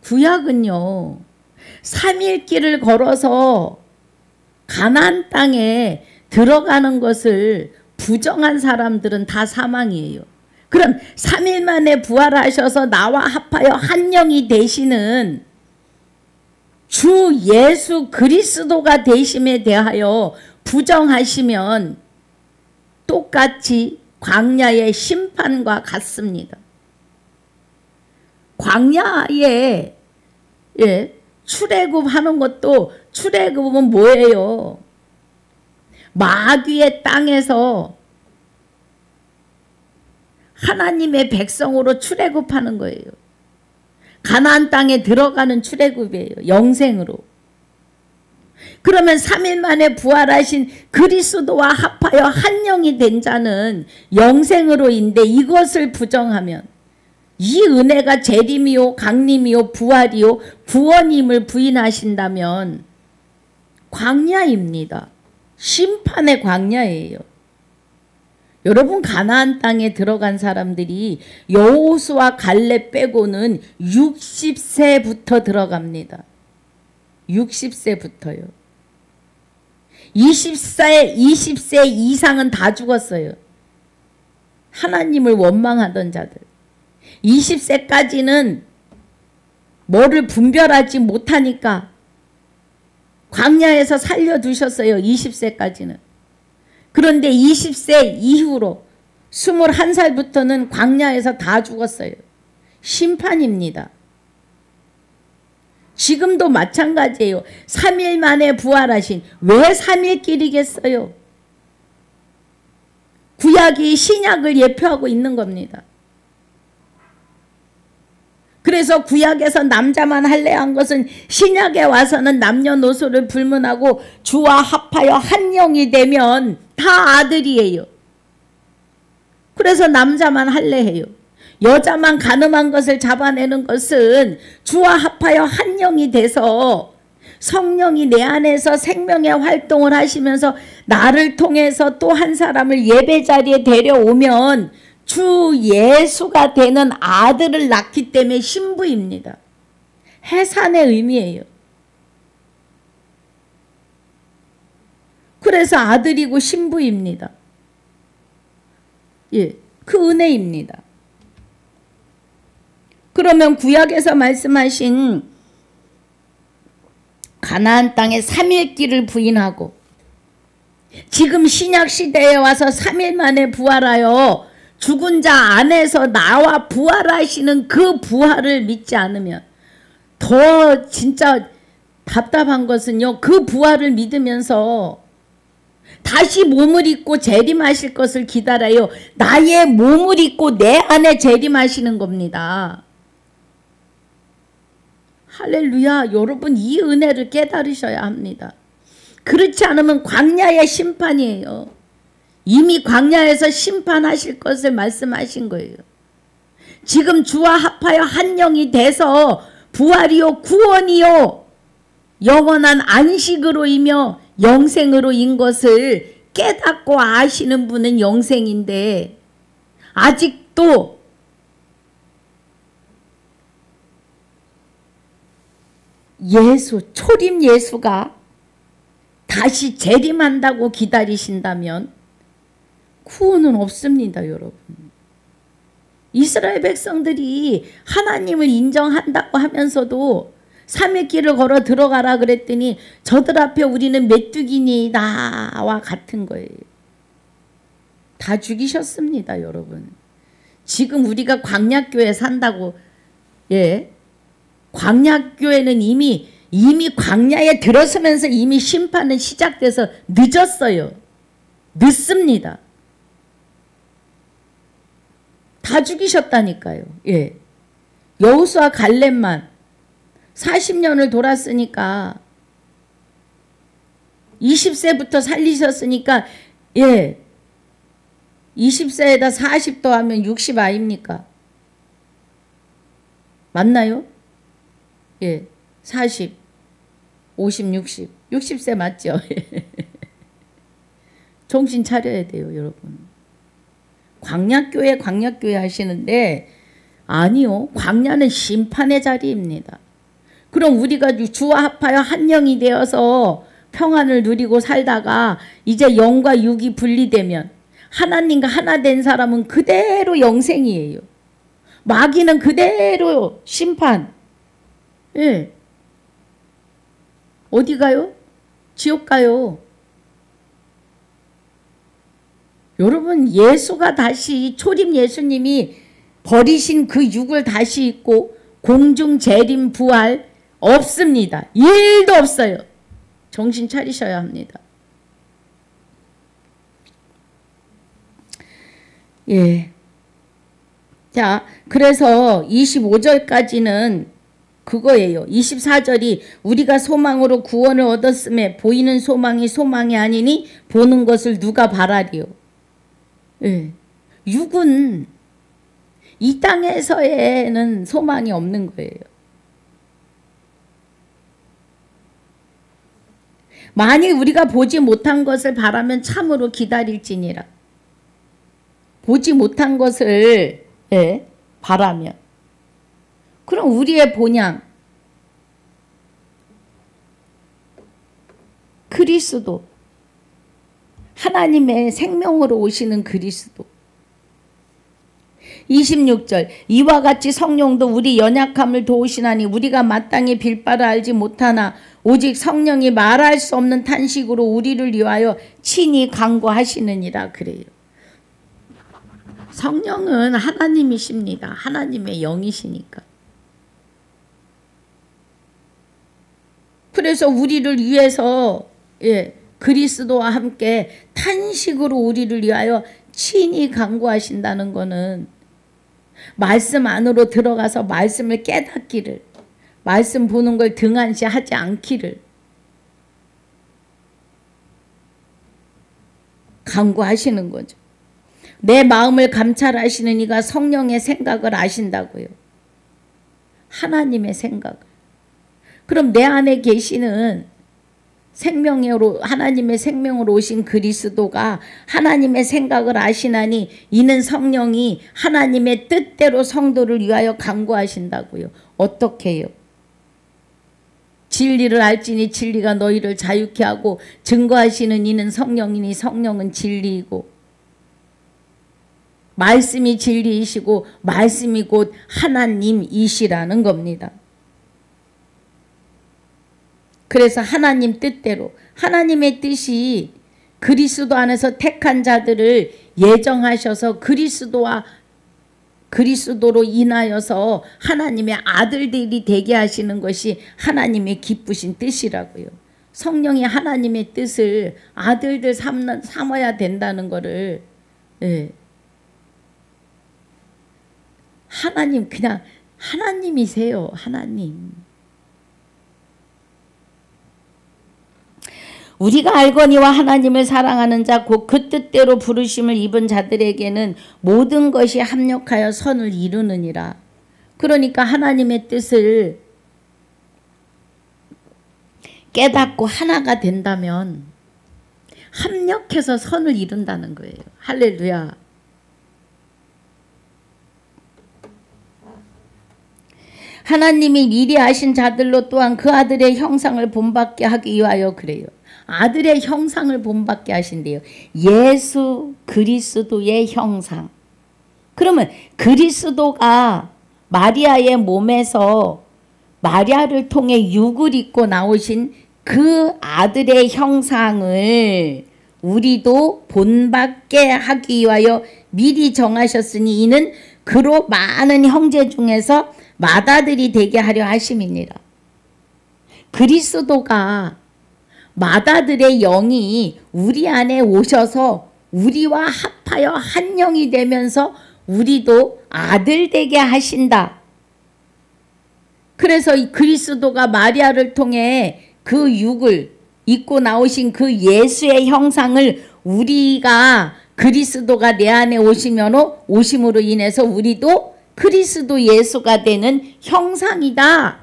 구약은요 3일 길을 걸어서 가나안 땅에 들어가는 것을 부정한 사람들은 다 사망이에요. 그럼 3일 만에 부활하셔서 나와 합하여 한 영이 되시는 주 예수 그리스도가 되심에 대하여 부정하시면 똑같이 광야의 심판과 같습니다. 광야에 출애굽하는 것도 출애굽은 뭐예요? 마귀의 땅에서 하나님의 백성으로 출애굽하는 거예요. 가나안 땅에 들어가는 출애굽이에요. 영생으로. 그러면 3일 만에 부활하신 그리스도와 합하여 한 영이 된 자는 영생으로인데 이것을 부정하면 이 은혜가 재림이요 강림이요 부활이요 구원임을 부인하신다면 광야입니다. 심판의 광야예요. 여러분 가나안 땅에 들어간 사람들이 여호수아 갈렙 빼고는 60세부터 들어갑니다. 60세부터요. 20세 이상은 다 죽었어요. 하나님을 원망하던 자들. 20세까지는 뭐를 분별하지 못하니까 광야에서 살려두셨어요. 20세까지는. 그런데 20세 이후로 21살부터는 광야에서 다 죽었어요. 심판입니다. 지금도 마찬가지예요. 3일 만에 부활하신 왜 3일 길이겠어요? 구약이 신약을 예표하고 있는 겁니다. 그래서 구약에서 남자만 할례한 것은 신약에 와서는 남녀노소를 불문하고 주와 합하여 한 영이 되면 다 아들이에요. 그래서 남자만 할례해요. 여자만 간음한 것을 잡아내는 것은 주와 합하여 한 영이 돼서 성령이 내 안에서 생명의 활동을 하시면서 나를 통해서 또 한 사람을 예배 자리에 데려오면 주 예수가 되는 아들을 낳기 때문에 신부입니다. 해산의 의미예요. 그래서 아들이고 신부입니다. 예, 그 은혜입니다. 그러면 구약에서 말씀하신 가나안 땅의 3일길을 부인하고 지금 신약 시대에 와서 3일 만에 부활하여 죽은 자 안에서 나와 부활하시는 그 부활을 믿지 않으면 더 진짜 답답한 것은요. 그 부활을 믿으면서 다시 몸을 입고 재림하실 것을 기다려요. 나의 몸을 입고 내 안에 재림하시는 겁니다. 할렐루야. 여러분 이 은혜를 깨달으셔야 합니다. 그렇지 않으면 광야의 심판이에요. 이미 광야에서 심판하실 것을 말씀하신 거예요. 지금 주와 합하여 한 영이 돼서 부활이요 구원이요 영원한 안식으로이며 영생으로인 것을 깨닫고 아시는 분은 영생인데 아직도 예수, 초림 예수가 다시 재림한다고 기다리신다면 구원은 없습니다, 여러분. 이스라엘 백성들이 하나님을 인정한다고 하면서도 3일 길을 걸어 들어가라 그랬더니 저들 앞에 우리는 메뚜기니다와 같은 거예요. 다 죽이셨습니다, 여러분. 지금 우리가 광야교회 산다고, 예. 광야교회는 이미 광야에 들어서면서 이미 심판은 시작돼서 늦었어요. 늦습니다. 다 죽이셨다니까요. 예. 여호수아 갈렙만 40년을 돌았으니까 20세부터 살리셨으니까 예. 20세에다 40 더하면 60 아닙니까? 맞나요? 예. 40, 50, 60. 60세 맞죠? 정신 차려야 돼요, 여러분. 광야교회 하시는데 아니요. 광야는 심판의 자리입니다. 그럼 우리가 주와 합하여 한 영이 되어서 평안을 누리고 살다가 이제 영과 육이 분리되면 하나님과 하나 된 사람은 그대로 영생이에요. 마귀는 그대로 심판. 예. 어디 가요? 지옥 가요. 여러분 예수가 다시 초림 예수님이 버리신 그 육을 다시 입고 공중 재림 부활 없습니다. 1도 없어요. 정신 차리셔야 합니다. 예. 자, 그래서 25절까지는 그거예요. 24절이 우리가 소망으로 구원을 얻었음에 보이는 소망이 아니니 보는 것을 누가 바라리요. 예. 육은 이 땅에서에는 소망이 없는 거예요. 만일 우리가 보지 못한 것을 바라면 참으로 기다릴지니라. 보지 못한 것을 예, 바라면 그럼 우리의 본향 그리스도 하나님의 생명으로 오시는 그리스도 26절 이와 같이 성령도 우리 연약함을 도우시나니 우리가 마땅히 빌 바를 알지 못하나 오직 성령이 말할 수 없는 탄식으로 우리를 위하여 친히 간구하시느니라 그래요. 성령은 하나님이십니다. 하나님의 영이시니까. 그래서 우리를 위해서 예, 그리스도와 함께 탄식으로 우리를 위하여 친히 간구하신다는 것은 말씀 안으로 들어가서 말씀을 깨닫기를 말씀 보는 걸 등한시하지 않기를 간구하시는 거죠. 내 마음을 감찰하시는 이가 성령의 생각을 아신다고요. 하나님의 생각. 그럼 내 안에 계시는 생명으로, 하나님의 생명으로 오신 그리스도가 하나님의 생각을 아시나니 이는 성령이 하나님의 뜻대로 성도를 위하여 간구하신다고요. 어떻게 해요? 진리를 알지니 진리가 너희를 자유케 하고 증거하시는 이는 성령이니 성령은 진리이고 말씀이 진리이시고 말씀이 곧 하나님이시라는 겁니다. 그래서 하나님 뜻대로, 하나님의 뜻이 그리스도 안에서 택한 자들을 예정하셔서 그리스도로 인하여서 하나님의 아들들이 되게 하시는 것이 하나님의 기쁘신 뜻이라고요. 성령이 하나님의 뜻을 아들들 삼아야 된다는 것을, 예. 하나님, 그냥 하나님이세요. 하나님. 우리가 알거니와 하나님을 사랑하는 자 곧 그 뜻대로 부르심을 입은 자들에게는 모든 것이 합력하여 선을 이루느니라. 그러니까 하나님의 뜻을 깨닫고 하나가 된다면 합력해서 선을 이룬다는 거예요. 할렐루야. 하나님이 미리 아신 자들로 또한 그 아들의 형상을 본받게 하기 위하여 그래요. 아들의 형상을 본받게 하신대요. 예수 그리스도의 형상. 그러면 그리스도가 마리아의 몸에서 마리아를 통해 육을 입고 나오신 그 아들의 형상을 우리도 본받게 하기 위하여 미리 정하셨으니 이는 그로 많은 형제 중에서 맏아들이 되게 하려 하심이니라. 그리스도가 맏아들의 영이 우리 안에 오셔서 우리와 합하여 한 영이 되면서 우리도 아들 되게 하신다. 그래서 이 그리스도가 마리아를 통해 그 육을 입고 나오신 그 예수의 형상을 우리가 그리스도가 내 안에 오심으로 인해서 우리도 그리스도 예수가 되는 형상이다.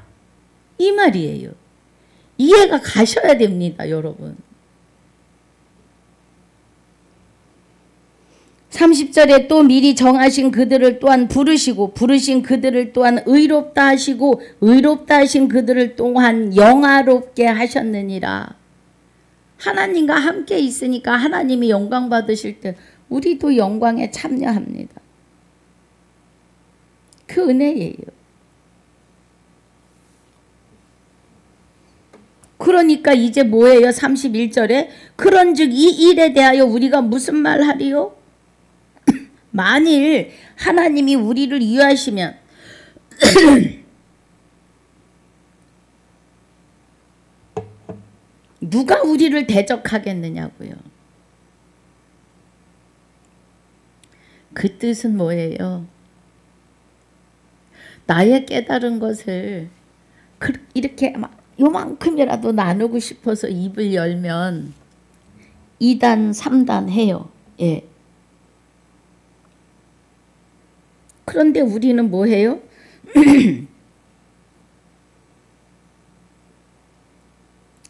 이 말이에요. 이해가 가셔야 됩니다, 여러분. 30절에 또 미리 정하신 그들을 또한 부르시고 부르신 그들을 또한 의롭다 하시고 의롭다 하신 그들을 또한 영화롭게 하셨느니라. 하나님과 함께 있으니까 하나님이 영광 받으실 때 우리도 영광에 참여합니다. 그 은혜예요. 그러니까 이제 뭐예요? 31절에 그런즉 이 일에 대하여 우리가 무슨 말 하리요? 만일 하나님이 우리를 위하시면 누가 우리를 대적하겠느냐고요. 그 뜻은 뭐예요? 나의 깨달은 것을 이렇게 막 요만큼이라도 나누고 싶어서 입을 열면 2단 3단 해요. 예. 그런데 우리는 뭐 해요?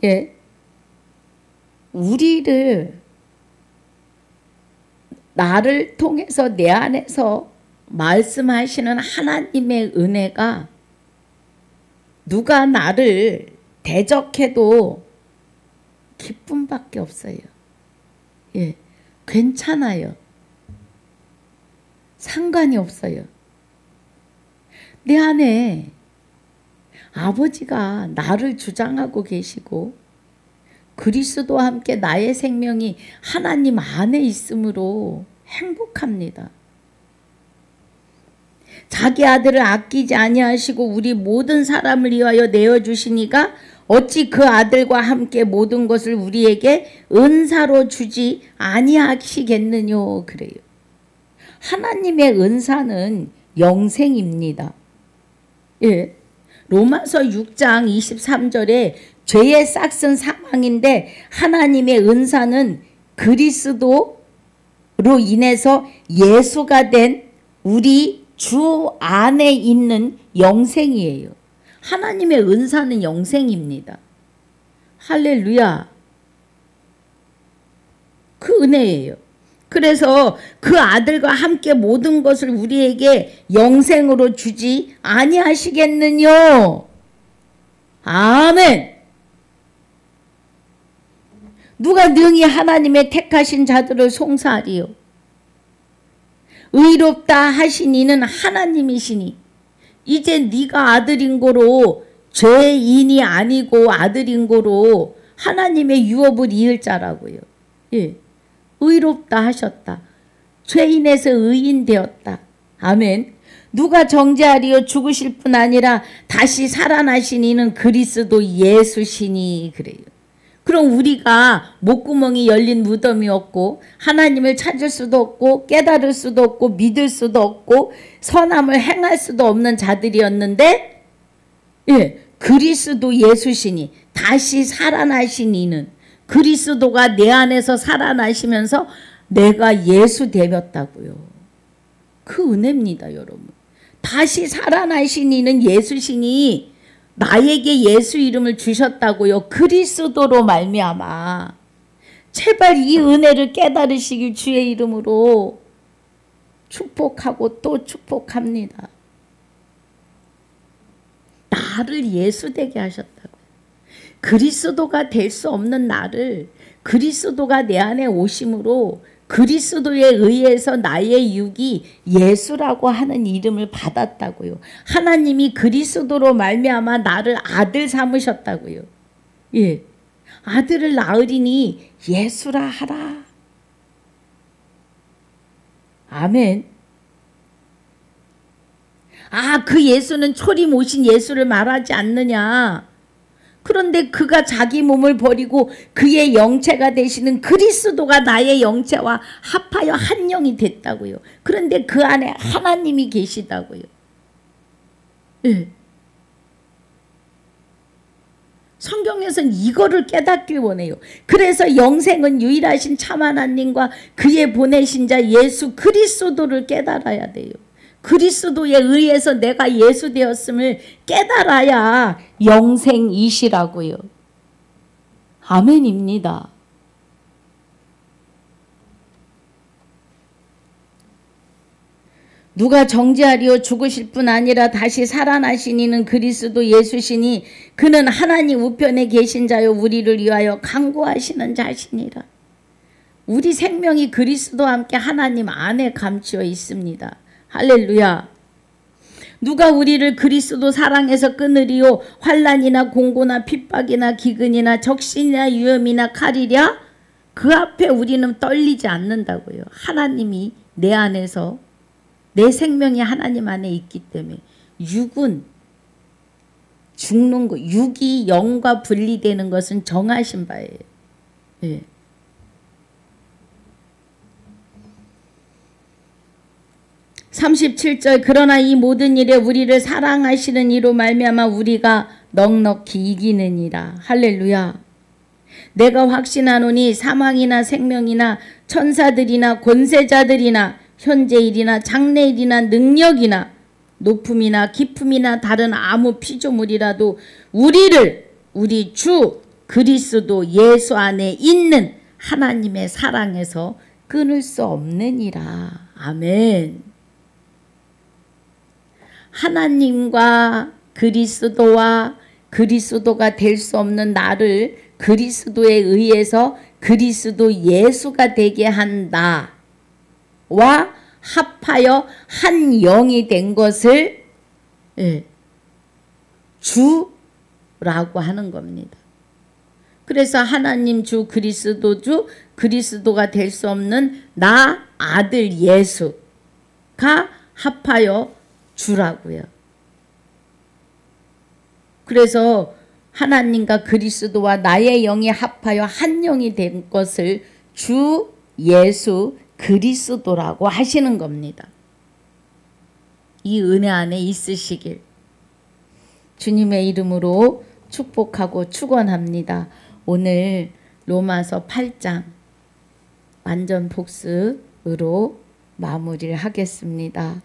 예. 우리를 나를 통해서 내 안에서 말씀하시는 하나님의 은혜가 누가 나를 대적해도 기쁨밖에 없어요. 예, 괜찮아요. 상관이 없어요. 내 안에 아버지가 나를 주장하고 계시고 그리스도와 함께 나의 생명이 하나님 안에 있으므로 행복합니다. 자기 아들을 아끼지 아니하시고 우리 모든 사람을 위하여 내어주시니가 어찌 그 아들과 함께 모든 것을 우리에게 은사로 주지 아니하시겠느뇨 그래요. 하나님의 은사는 영생입니다. 예. 로마서 6장 23절에 죄의 싹은 사망인데 하나님의 은사는 그리스도로 인해서 예수가 된 우리 주 안에 있는 영생이에요. 하나님의 은사는 영생입니다. 할렐루야. 그 은혜예요. 그래서 그 아들과 함께 모든 것을 우리에게 영생으로 주지 아니하시겠느뇨. 아멘. 누가 능히 하나님의 택하신 자들을 송사하리요. 의롭다 하신 이는 하나님이시니 이제 네가 아들인 고로 죄인이 아니고 아들인 고로 하나님의 유업을 이을 자라고요. 예. 의롭다 하셨다. 죄인에서 의인 되었다. 아멘. 누가 정죄하리요. 죽으실 뿐 아니라 다시 살아나신 이는 그리스도 예수시니. 그래요. 그럼 우리가 목구멍이 열린 무덤이 없고 하나님을 찾을 수도 없고 깨달을 수도 없고 믿을 수도 없고 선함을 행할 수도 없는 자들이었는데, 예, 그리스도 예수시니 다시 살아나신 이는, 그리스도가 내 안에서 살아나시면서 내가 예수 되었다고요. 그 은혜입니다, 여러분. 다시 살아나신 이는 예수시니 나에게 예수 이름을 주셨다고요. 그리스도로 말미암아. 제발 이 은혜를 깨달으시길 주의 이름으로 축복하고 또 축복합니다. 나를 예수 되게 하셨다고요. 그리스도가 될 수 없는 나를 그리스도가 내 안에 오심으로 그리스도에 의해서 나의 육이 예수라고 하는 이름을 받았다고요. 하나님이 그리스도로 말미암아 나를 아들 삼으셨다고요. 예, 아들을 낳으리니 예수라 하라. 아멘. 아, 그 예수는 초림 오신 예수를 말하지 않느냐. 그런데 그가 자기 몸을 버리고 그의 영체가 되시는 그리스도가 나의 영체와 합하여 한 영이 됐다고요. 그런데 그 안에 하나님이 계시다고요. 네. 성경에서는 이거를 깨닫길 원해요. 그래서 영생은 유일하신 참 하나님과 그의 보내신 자 예수 그리스도를 깨달아야 돼요. 그리스도에 의해서 내가 예수 되었음을 깨달아야 영생이시라고요. 아멘입니다. 누가 정죄하리요. 죽으실 뿐 아니라 다시 살아나신 이는 그리스도 예수시니 그는 하나님 우편에 계신 자요 우리를 위하여 간구하시는 자시니라. 우리 생명이 그리스도와 함께 하나님 안에 감추어 있습니다. 할렐루야. 누가 우리를 그리스도 사랑에서 끊으리요. 환난이나 공고나 핍박이나 기근이나 적신이나 위험이나 칼이랴. 그 앞에 우리는 떨리지 않는다고요. 하나님이 내 안에서, 내 생명이 하나님 안에 있기 때문에. 육은 죽는 거, 육이 영과 분리되는 것은 정하신 바예요. 예. 37절 그러나 이 모든 일에 우리를 사랑하시는 이로 말미암아 우리가 넉넉히 이기느니라. 할렐루야. 내가 확신하노니 사망이나 생명이나 천사들이나 권세자들이나 현재일이나 장래일이나 능력이나 높음이나 깊음이나 다른 아무 피조물이라도 우리를 우리 주 그리스도 예수 안에 있는 하나님의 사랑에서 끊을 수 없느니라. 아멘. 하나님과 그리스도와 그리스도가 될 수 없는 나를 그리스도에 의해서 그리스도 예수가 되게 한다와 합하여 한 영이 된 것을 주라고 하는 겁니다. 그래서 하나님 주 그리스도 주 그리스도가 될 수 없는 나 아들 예수가 합하여 주라고요. 그래서 하나님과 그리스도와 나의 영이 합하여 한 영이 된 것을 주 예수 그리스도라고 하시는 겁니다. 이 은혜 안에 있으시길 주님의 이름으로 축복하고 축원합니다. 오늘 로마서 8장 완전 복습 마무리를 하겠습니다.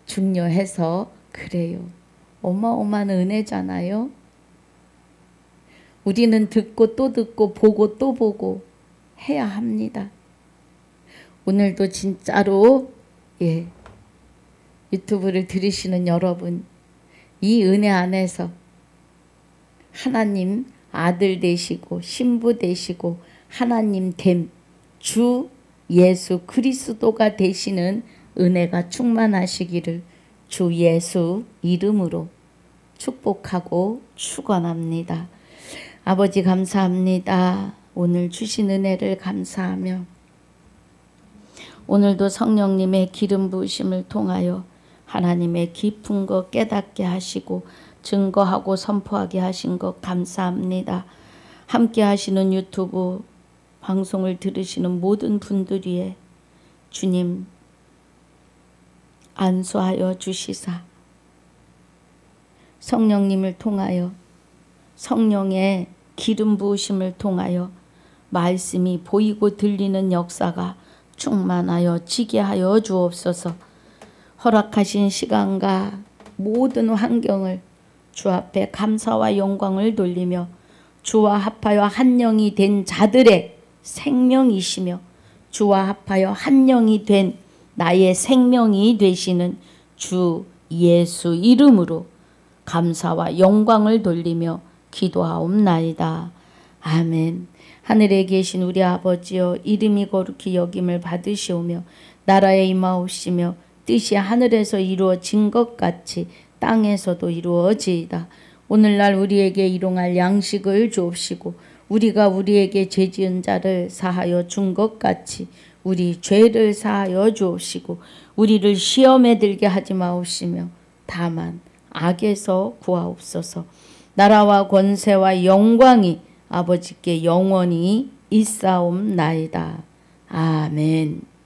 중요해서 그래요. 어마어마한 은혜잖아요. 우리는 듣고 또 듣고 보고 또 보고 해야 합니다. 오늘도 진짜로 유튜브를 들으시는 여러분, 이 은혜 안에서 하나님 아들 되시고 신부 되시고 하나님 됨 주 예수 그리스도가 되시는 은혜가 충만하시기를 주 예수 이름으로 축복하고 축원합니다. 아버지 감사합니다. 오늘 주신 은혜를 감사하며 오늘도 성령님의 기름 부으심을 통하여 하나님의 깊은 것 깨닫게 하시고 증거하고 선포하게 하신 것 감사합니다. 함께 하시는 유튜브 방송을 들으시는 모든 분들 위에 주님 안수하여 주시사 성령님을 통하여 성령의 기름 부으심을 통하여 말씀이 보이고 들리는 역사가 충만하여 지게 하여 주옵소서. 허락하신 시간과 모든 환경을 주 앞에 감사와 영광을 돌리며 주와 합하여 한 영이 된 자들의 생명이시며 주와 합하여 한 영이 된 나의 생명이 되시는 주 예수 이름으로 감사와 영광을 돌리며 기도하옵나이다. 아멘. 하늘에 계신 우리 아버지여 이름이 거룩히 여김을 받으시오며 나라에 임하옵시며 뜻이 하늘에서 이루어진 것 같이 땅에서도 이루어지이다. 오늘날 우리에게 일용할 양식을 주옵시고 우리가 우리에게 죄지은 자를 사하여 준 것 같이 우리 죄를 사하여 주옵시고 우리를 시험에 들게 하지 마옵시며 다만 악에서 구하옵소서. 나라와 권세와 영광이 아버지께 영원히 있사옵나이다. 아멘.